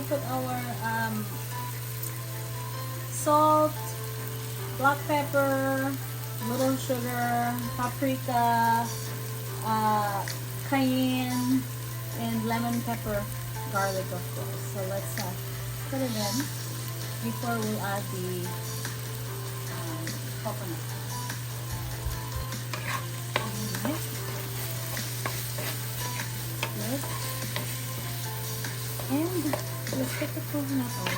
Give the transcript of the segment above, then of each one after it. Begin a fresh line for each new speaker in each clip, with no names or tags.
put our salt, black pepper, little sugar, paprika, cayenne, and lemon pepper, garlic of course. So let's put it in before we add the coconut. Alright. Good. And let's put the coconut on.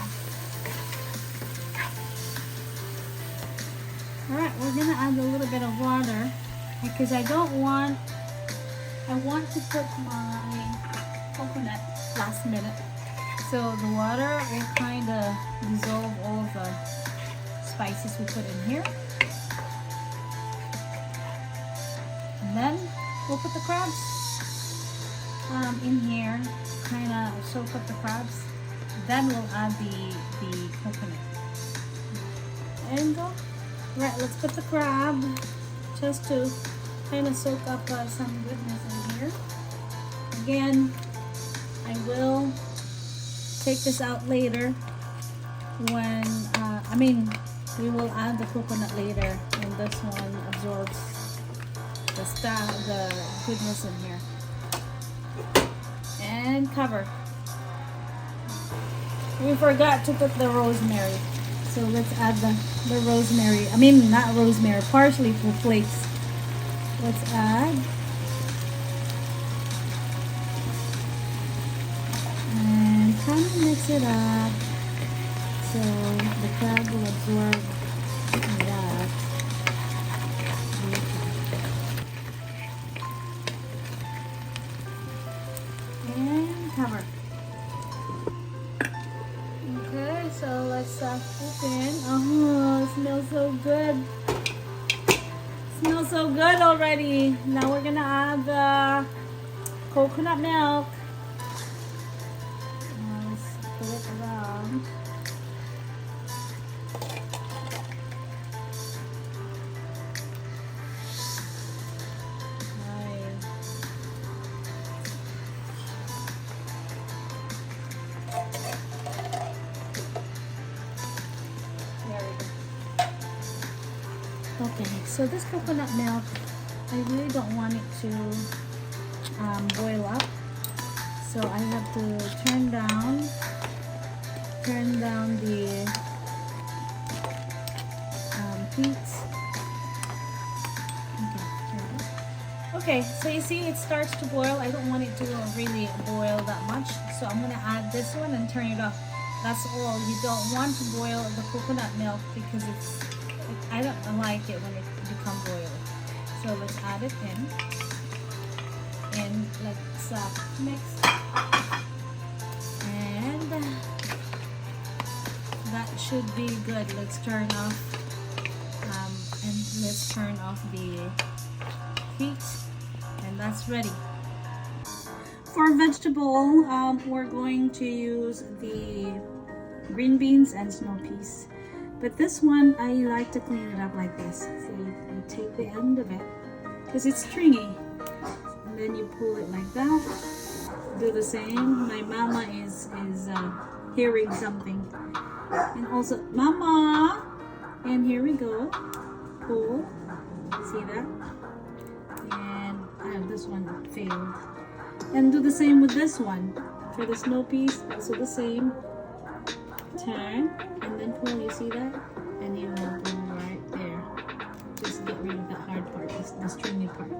Alright, we're gonna add a little bit of water because I want to put my coconut last minute. So the water will kind of dissolve all of the spices we put in here. And then we'll put the crabs in here, kind of soak up the crabs. Then we'll add the coconut. And go. Right, let's put the crab just to kind of soak up some goodness in here. Again, I will take this out later when, we will add the coconut later and this one absorbs the goodness in here. And cover. We forgot to put the rosemary. So let's add the rosemary. Not rosemary, parsley for flakes. Let's add. And kind of mix it up so the crab will absorb that. And cover. Okay, so let's open. Oh, it smells so good. Smells so good already. Now we're gonna add the coconut milk. Let's put it around. Okay, so this coconut milk, I really don't want it to boil up. So I have to turn down the heat. Okay, so you see it starts to boil. I don't want it to really boil that much. So I'm gonna add this one and turn it off. That's all. You don't want to boil the coconut milk because I don't like it when it becomes boiled. So let's add it in. And let's mix. And that should be good. Let's turn off and let's turn off the heat. And that's ready. For vegetable, we're going to use the green beans and snow peas. But this one, I like to clean it up like this. So you take the end of it, because it's stringy. And then you pull it like that. Do the same. My mama is hearing something. And also, mama! And here we go. Pull. See that? And this one failed. And do the same with this one. For the snow peas, also the same. Turn and then pull. You see that? And you will pull right there. Just get rid of the hard part, the stringy part.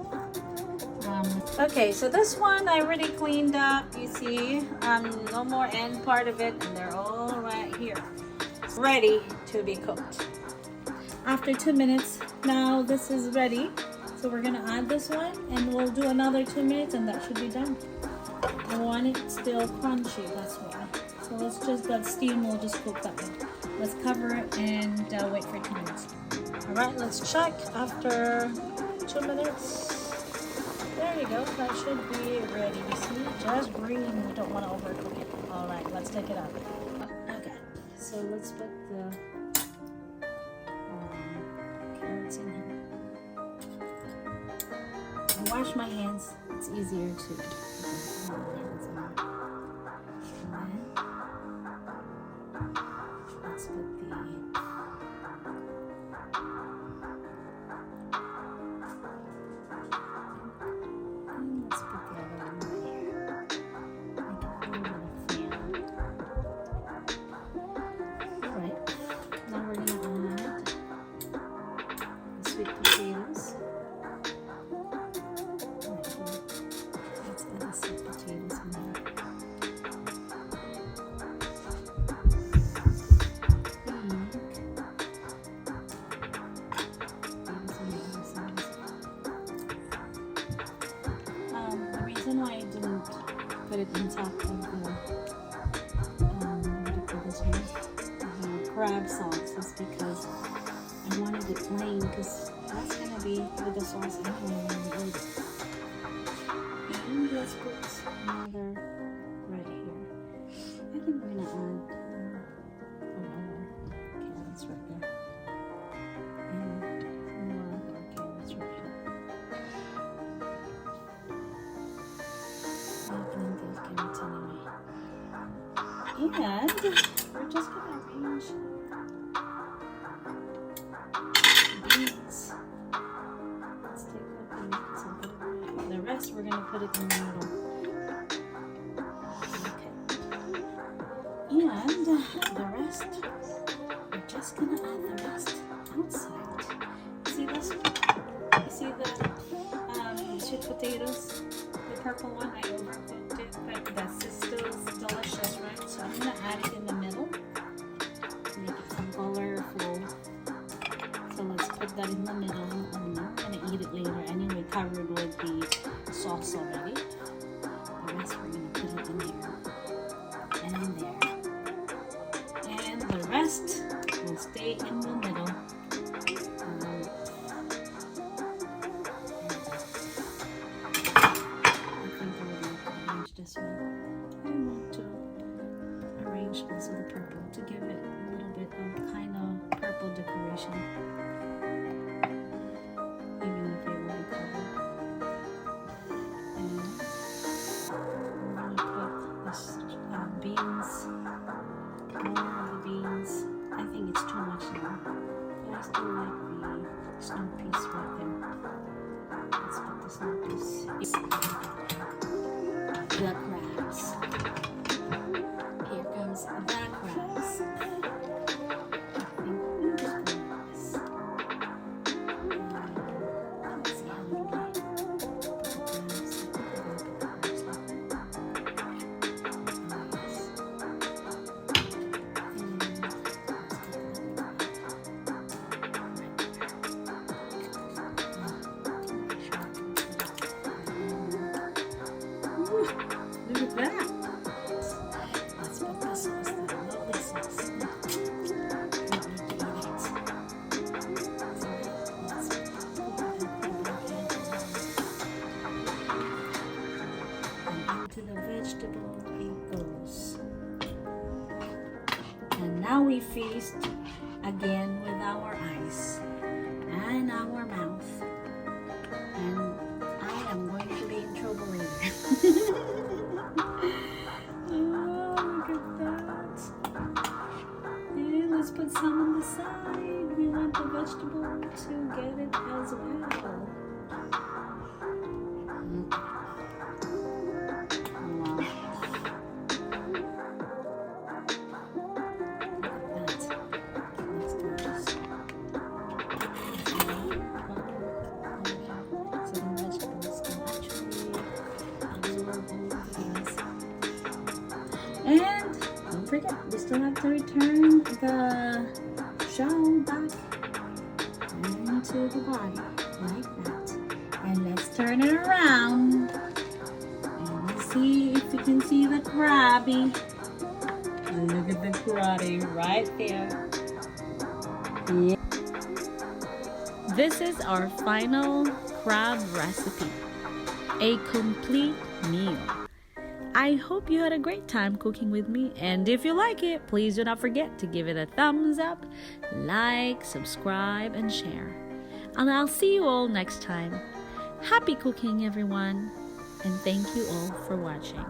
Okay, so this one I already cleaned up. You see, no more end part of it, and they're all right here, ready to be cooked. After 2 minutes, now this is ready. So we're gonna add this one, and we'll do another 2 minutes, and that should be done. I want it still crunchy. That's why. So let's just, that steam will just cook that way. Let's cover it and wait for 2 minutes. Alright, let's check after 2 minutes. There you go, that should be ready. You see, just green, we don't want to overcook it. Alright, let's take it out. Okay, so let's put the carrots in here. I wash my hands, it's easier to put my hands on. crab sauce is because I wanted it plain, because that's gonna be with the sauce anyway when we eat it. And let's put another right here. I think we're gonna add another. Okay, that's right there. And more. Okay, that's right here. I'll blend those carrots anyway. And we're just gonna arrange beans. Let's take the beans and put it right here. The rest we're gonna put it in the middle. And the rest, we're just gonna add the rest outside. See this one? You see the sweet potatoes? The purple one, I overcooked it, but that's still delicious, right? So I'm gonna add it in the middle to make it some colorful. So let's put that in the middle. I'm not gonna eat it later anyway, covered with the sauce already. The rest we're gonna put it in here and in there. And the rest will stay in the middle. This one. I want to arrange this with the purple to give it a little bit of kind of purple decoration, even if it will be covered. And I'm going to put this beans, more of the beans. I think it's too much now, but I still like the snow piece right there. Let's put the snow piece. The crabs. Here comes the crabs. I think we'll just put this. Let's see how many put the crabs. Look at that. Let's put the sauce, that lovely sauce. Can't wait to eat it. And into the vegetable it goes. And now we feast again with our eyes and our mouth. And I am going to be in trouble later. Oh, look at that. And let's put some on the side. We want the vegetable to get it as well. Wow. Look at that. Looks delicious. So the vegetables can actually absorb all the things. And don't forget, we still have to return the shell back into the body, like that. And let's turn it around. And we'll see if we can see the crabby. Look at the crabby right there. Yeah. This is our final crab recipe. A complete meal. I hope you had a great time cooking with me, and if you like it, please do not forget to give it a thumbs up, like, subscribe, and share. And I'll see you all next time. Happy cooking, everyone, and thank you all for watching.